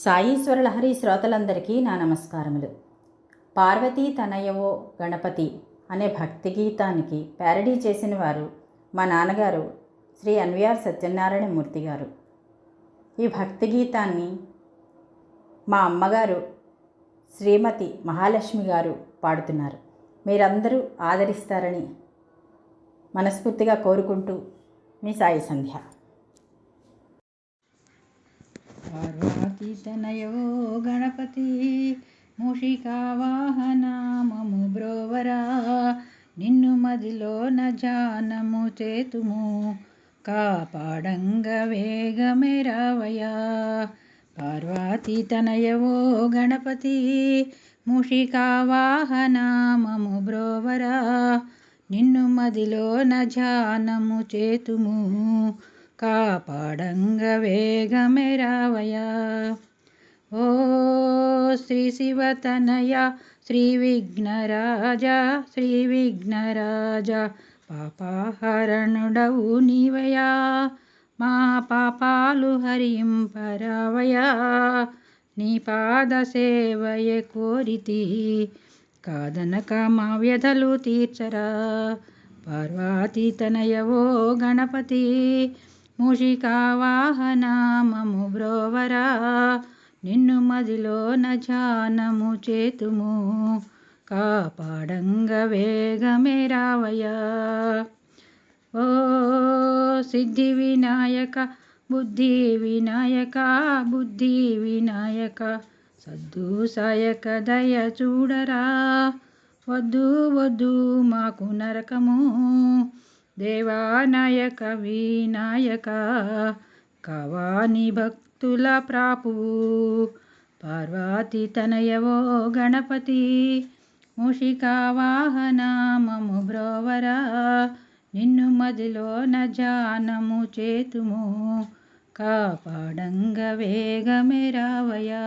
సాయీశ్వర లహరి శ్రోతలందరికీ నా నమస్కారములు. పార్వతీ తనయవో గణపతి అనే భక్తి గీతానికి ప్యారడీ చేసిన వారు మా నాన్నగారు శ్రీ అన్వయార్ సత్యనారాయణ మూర్తి గారు. ఈ భక్తి గీతాన్ని మా అమ్మగారు శ్రీమతి మహాలక్ష్మి గారు పాడుతున్నారు. మీరందరూ ఆదరిస్తారని మనస్ఫూర్తిగా కోరుకుంటూ మీ సాయి సంధ్య. పార్వతీ తనయో గణపతి మూషికా వాహన మము బ్రోవరా, నిన్ను మదిలోన జానము చేతుము కాపాడంగ వేగమే రావయ్యా. పార్వతీ తనయవో గణపతి మూషికా వాహన మము బ్రోవరా, నిన్ను మదిలోన జానము చేతుము కాపాడంగ వేగమే రావయ్యా. ఓ శ్రీ శివతనయ శ్రీ విఘ్నరాజా, శ్రీ విఘ్నరాజా పాపహరణుడవు నీవయా, మా పాపాలు హరింపరావయా. నీ పాద సేవయే కోరితి కాదనక మా వ్యధలు తీర్చరా. పార్వతీ తనయవో గణపతి మూషికా వాహన మము బ్రోవరా, నిన్ను మదిలోన ధ్యానము చేతుము కాపాడంగ వేగమే రావయ్యా. ఓ సిద్ధి వినాయక బుద్ధి వినాయక, బుద్ధి వినాయక సద్దు సాయక దయ చూడరా. వద్దు వద్దు మాకు నరకము దేవానాయక వినాయక, కావాని భక్తుల ప్రాపువు. పార్వతీ తనయవో గణపతి మూషికా వాహన మము బ్రోవరా, నిన్ను మదిలోన ధ్యానము చేతుము కాపాడంగ వేగమే రావయ్యా.